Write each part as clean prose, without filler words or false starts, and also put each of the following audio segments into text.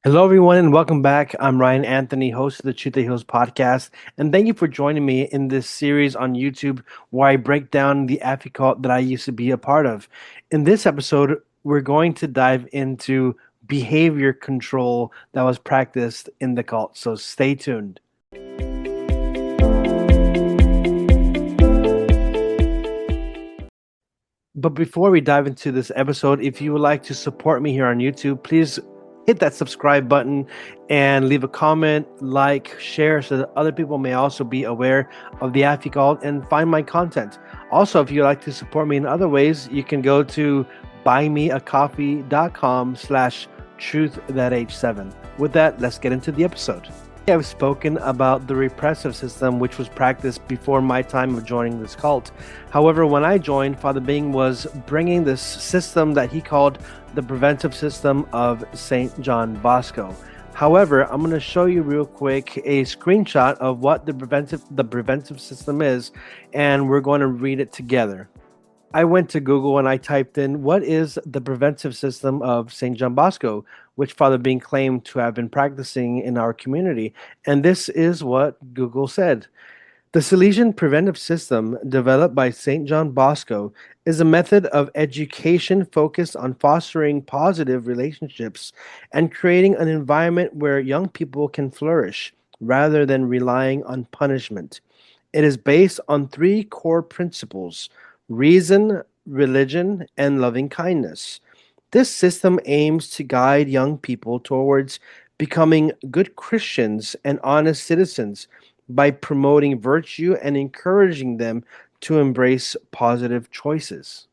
Hello, everyone, and welcome back. I'm Ryan Anthony, host of the Truth That Heals podcast, and thank you for joining me in this series on YouTube where I break down the AHFI cult that I used to be a part of. In this episode, we're going to dive into behavior control that was practiced in the cult, so stay tuned. But before we dive into this episode, if you would like to support me here on YouTube, please hit that subscribe button and leave a comment, like, share so that other people may also be aware of the AHFI cult and find my content. Also, if you'd like to support me in other ways, you can go to buymeacoffee.com/truththath7. With that, let's get into the episode. I've spoken about the repressive system which was practiced before my time of joining this cult. However, when I joined, Father Bing was bringing this system that he called the preventive system of St. John Bosco. However, I'm going to show you real quick a screenshot of what the preventive system is, and we're going to read it together. I went to Google and I typed in, what is the preventive system of St. John Bosco, which Father Bean claimed to have been practicing in our community. And this is what Google said. The Salesian preventive system developed by St. John Bosco is a method of education focused on fostering positive relationships and creating an environment where young people can flourish rather than relying on punishment. It is based on three core principles: reason, religion, and loving kindness. This system aims to guide young people towards becoming good Christians and honest citizens by promoting virtue and encouraging them to embrace positive choices.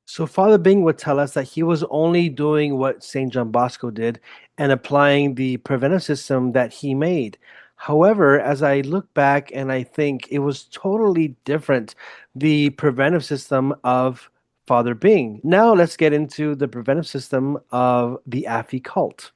So Father Bing would tell us that he was only doing what St. John Bosco did and applying the preventive system that he made. However, as I look back and I think it was totally different, the preventive system of Father Bing. Now let's get into the preventive system of the AHFI cult.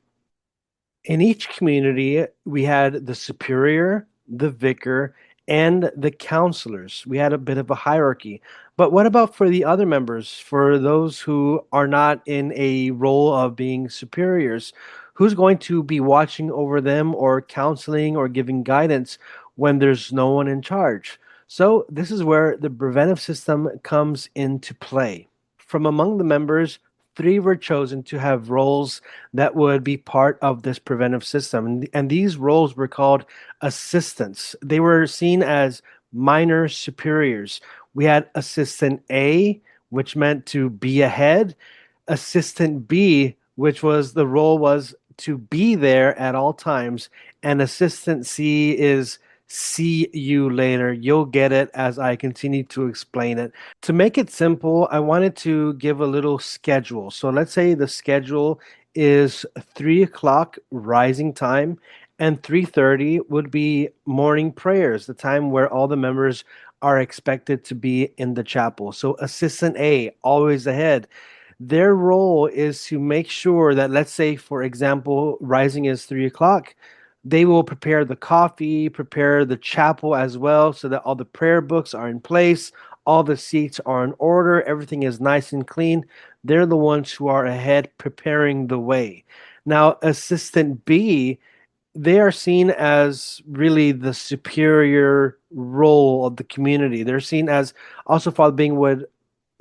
In each community, we had the superior, the vicar, and the counselors. We had a bit of a hierarchy. But what about for the other members, for those who are not in a role of being superiors? Who's going to be watching over them or counseling or giving guidance when there's no one in charge? So, this is where the preventive system comes into play. From among the members, three were chosen to have roles that would be part of this preventive system. And these roles were called assistants. They were seen as minor superiors. We had Assistant A, which meant to be ahead, Assistant B, which was the role was to be there at all times, and Assistant C is see you later. You'll get it as I continue to explain it. To make it simple, I wanted to give a little schedule. So let's say the schedule is 3 o'clock rising time, and 3:30 would be morning prayers, the time where all the members are expected to be in the chapel. So assistant A, always ahead. Their role is to make sure that, let's say, for example, rising is 3 o'clock, they will prepare the coffee, prepare the chapel as well, so that all the prayer books are in place, all the seats are in order, everything is nice and clean. They're the ones who are ahead preparing the way. Now, Assistant B, they are seen as really the superior role of the community. They're seen as, also Father Bing would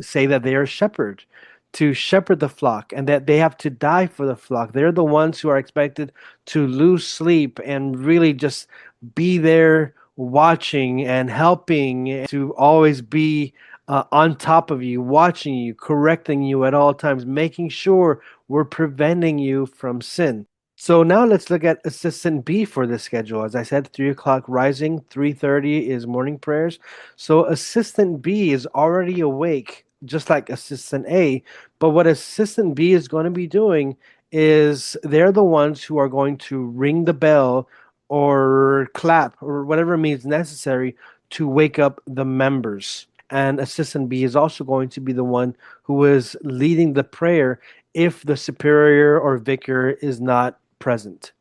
say, that they are shepherd to shepherd the flock and that they have to die for the flock. They're the ones who are expected to lose sleep and really just be there watching and helping to always be on top of you, watching you, correcting you at all times, making sure we're preventing you from sin. So now let's look at assistant B for the schedule. As I said, 3 o'clock rising, 3:30 is morning prayers. So assistant B is already awake, just like assistant A. But what assistant B is going to be doing is they're the ones who are going to ring the bell or clap or whatever means necessary to wake up the members. And assistant B is also going to be the one who is leading the prayer if the superior or vicar is not present.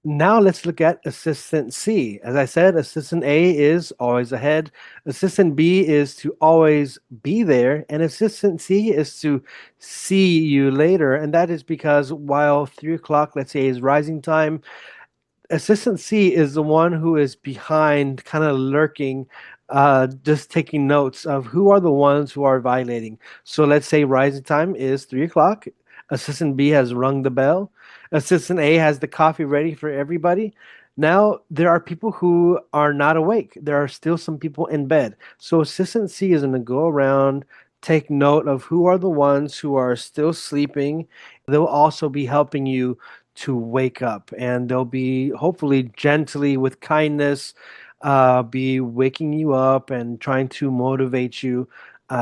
Now let's look at assistant C. As I said, assistant A is always ahead. Assistant B is to always be there. And assistant C is to see you later. And that is because while 3 o'clock, let's say, is rising time, assistant C is the one who is behind, kind of lurking, just taking notes of who are the ones who are violating. So let's say rising time is 3 o'clock. Assistant B has rung the bell. Assistant A has the coffee ready for everybody. Now there are people who are not awake. There are still some people in bed. So assistant C is going to go around, take note of who are the ones who are still sleeping. They'll also be helping you to wake up, and they'll be hopefully gently with kindness be waking you up and trying to motivate you.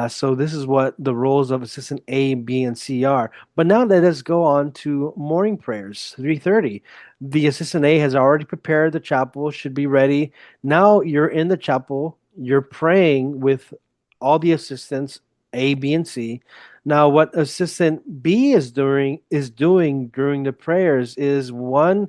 So this is what the roles of assistant A, B, and C are. But now let us go on to morning prayers. 3:30. The assistant A has already prepared the chapel, should be ready. Now you're in the chapel, you're praying with all the assistants A, B, and C. Now, what assistant B is doing during the prayers is one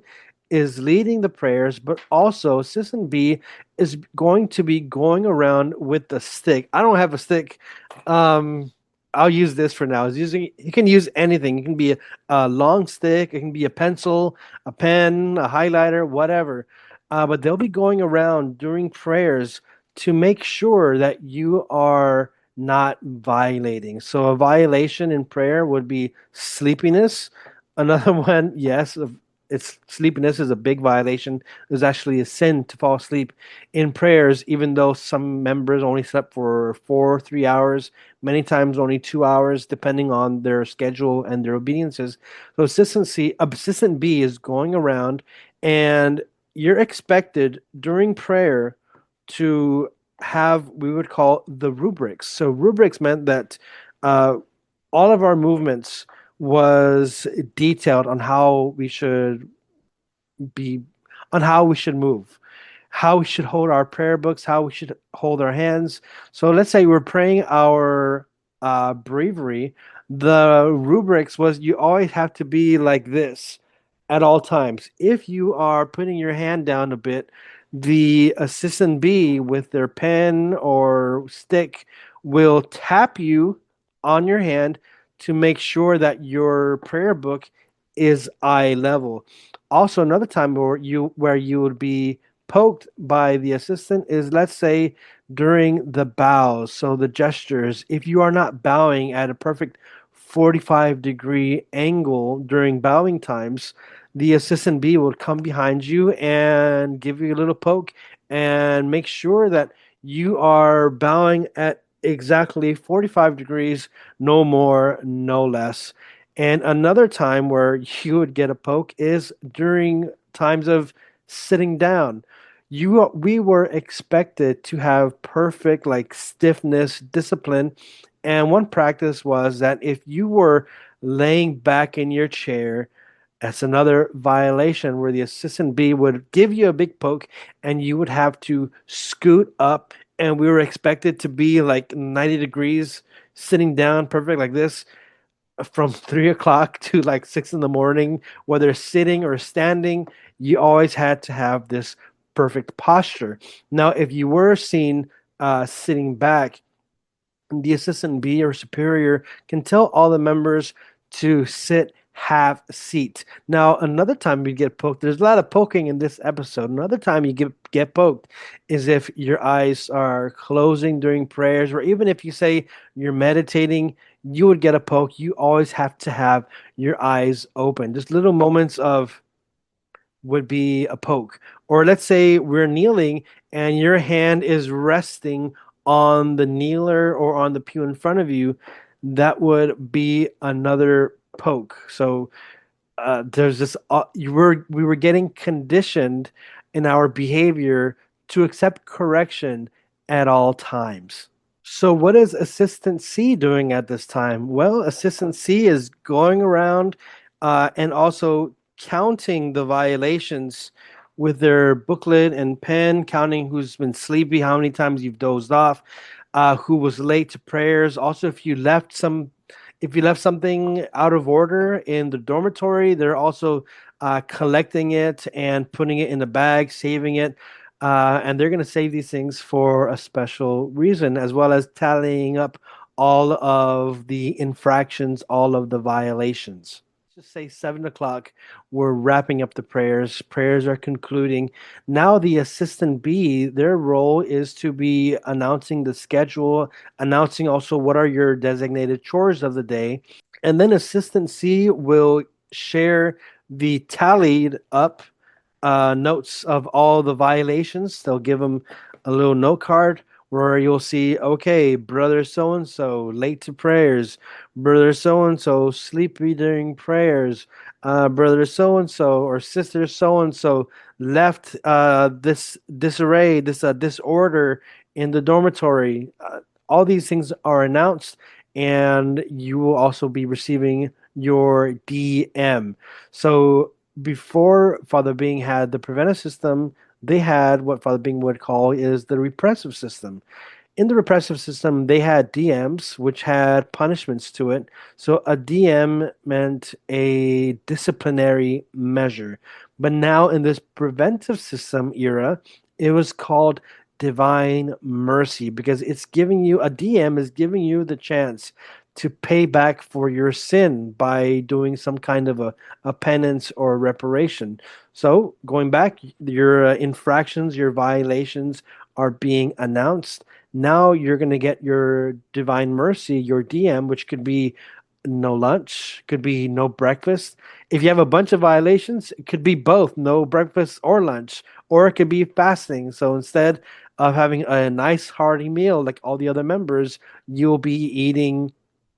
is leading the prayers, but also assistant B is going to be going around with the stick. I don't have a stick. Um, I'll use this for now. Is using you can use anything. It can be a long stick. It can be a pencil, a pen, a highlighter, whatever. But they'll be going around during prayers to make sure that you are not violating. So a violation in prayer would be sleepiness. Another one, yes, it's sleepiness is a big violation. There's actually a sin to fall asleep in prayers, even though some members only slept for 3 hours, many times only 2 hours, depending on their schedule and their obediences. So assistant B is going around, and you're expected during prayer to have we would call the rubrics. So rubrics meant that uh, all of our movements was detailed on how we should be on how we should move, how we should hold our prayer books, how we should hold our hands. So let's say we're praying our breviary. The rubrics was you always have to be like this at all times. If you are putting your hand down a bit, the assistant B with their pen or stick will tap you on your hand to make sure that your prayer book is eye level. Also, another time where you would be poked by the assistant is, let's say, during the bows, so the gestures. If you are not bowing at a perfect 45-degree angle during bowing times, the assistant B will come behind you and give you a little poke and make sure that you are bowing at exactly 45 degrees, no more, no less. And another time where you would get a poke is during times of sitting down. We were expected to have perfect like stiffness, discipline, and one practice was that if you were laying back in your chair, that's another violation where the assistant B would give you a big poke and you would have to scoot up, and we were expected to be like 90 degrees sitting down perfect like this from 3 o'clock to like 6 in the morning, whether sitting or standing, you always had to have this perfect posture. Now, if you were seen sitting back, the assistant B or superior can tell all the members to sit half seat. Now, another time you get poked, there's a lot of poking in this episode. Another time you get poked is if your eyes are closing during prayers, or even if you say you're meditating, you would get a poke. You always have to have your eyes open. Just little moments of would be a poke. Or let's say we're kneeling and your hand is resting on the kneeler or on the pew in front of you, that would be another poke. So there's this we were getting conditioned in our behavior to accept correction at all times. So, what is Assistant C doing at this time? Well, Assistant C is going around and also counting the violations with their booklet and pen, counting who's been sleepy, how many times you've dozed off, who was late to prayers. Also, if you left something out of order in the dormitory, they're also collecting it and putting it in a bag, saving it. And they're going to save these things for a special reason, as well as tallying up all of the infractions, all of the violations. Just say 7 o'clock. We're wrapping up the prayers. Prayers are concluding. Now, the assistant B, their role is to be announcing the schedule, announcing also what are your designated chores of the day. And then assistant C will share the tallied up notes of all the violations. They'll give them a little note card where you'll see, okay, brother so and so late to prayers, brother so and so sleepy during prayers, brother so and so or sister so and so left this disarray, this disorder in the dormitory. All these things are announced, and you will also be receiving your DM. So before Father Bing had the preventive system, they had what Father Bing would call is the repressive system. In the repressive system, they had DMs, which had punishments to it. So a DM meant a disciplinary measure. But now in this preventive system era, it was called divine mercy, because it's giving you, a DM is giving you the chance to pay back for your sin by doing some kind of a penance or reparation. So going back, your infractions, your violations are being announced. Now you're going to get your divine mercy, your DM, which could be no lunch, could be no breakfast. If you have a bunch of violations, it could be both, no breakfast or lunch, or it could be fasting. So instead of having a nice hearty meal like all the other members, you'll be eating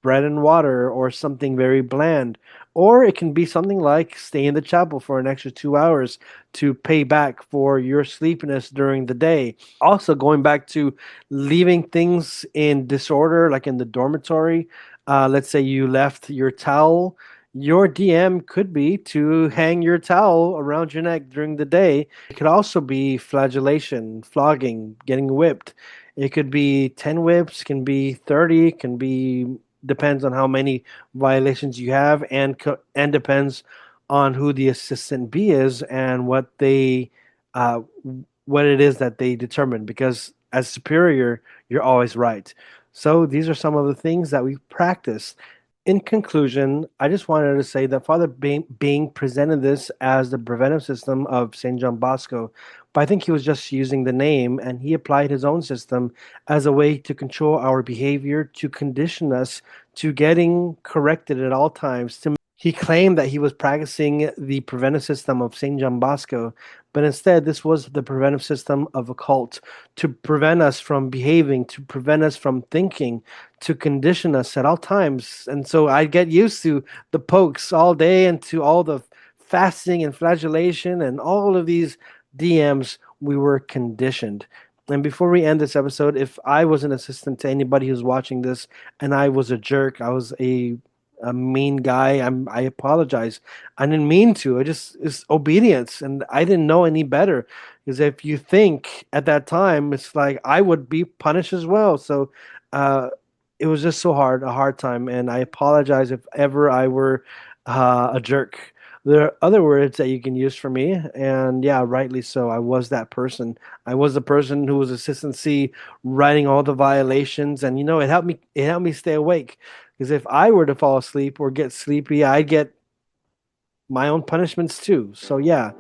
bread and water or something very bland. Or it can be something like stay in the chapel for an extra 2 hours to pay back for your sleepiness during the day. Also, going back to leaving things in disorder, like in the dormitory, let's say you left your towel. Your DM could be to hang your towel around your neck during the day. It could also be flagellation, flogging, getting whipped. It could be 10 whips, can be 30, can be, depends on how many violations you have, and depends on who the assistant B is and uh, what it is that they determine. Because as superior, you're always right. So these are some of the things that we practice. In conclusion, I just wanted to say that Father Bing presented this as the preventive system of St. John Bosco, but I think he was just using the name, and he applied his own system as a way to control our behavior, to condition us to getting corrected at all times. He claimed that he was practicing the preventive system of St. John Bosco, but instead, this was the preventive system of a cult to prevent us from behaving, to prevent us from thinking, to condition us at all times. And so I get used to the pokes all day and to all the fasting and flagellation and all of these DMs. We were conditioned. And before we end this episode, if I was an assistant to anybody who's watching this and I was a jerk, I was a mean guy, I apologize. I didn't mean to. It's obedience, and I didn't know any better. Because if you think at that time, it's like I would be punished as well. So uh, it was just so hard, a hard time, and I apologize if ever I were a jerk. There are other words that you can use for me, and yeah, rightly so. I was that person. I was the person who was assistant C, writing all the violations, and it helped me. It helped me stay awake. Because if I were to fall asleep or get sleepy, I'd get my own punishments too. So yeah,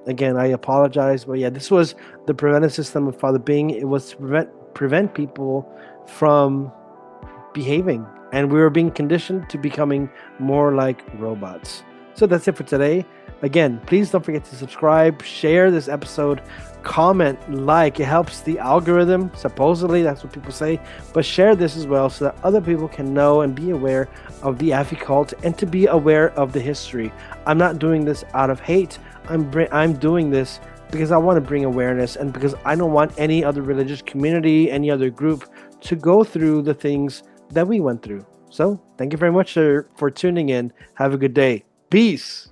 again, I apologize, but yeah, this was the preventive system of Father Bing. It was to prevent people from behaving, and we were being conditioned to becoming more like robots. So that's it for today. Again, please don't forget to subscribe, share this episode, comment, like. It helps the algorithm. Supposedly, that's what people say. But share this as well so that other people can know and be aware of the AHFI cult and to be aware of the history. I'm not doing this out of hate. I'm doing this because I want to bring awareness, and because I don't want any other religious community, any other group to go through the things that we went through. So thank you very much for tuning in. Have a good day. Peace.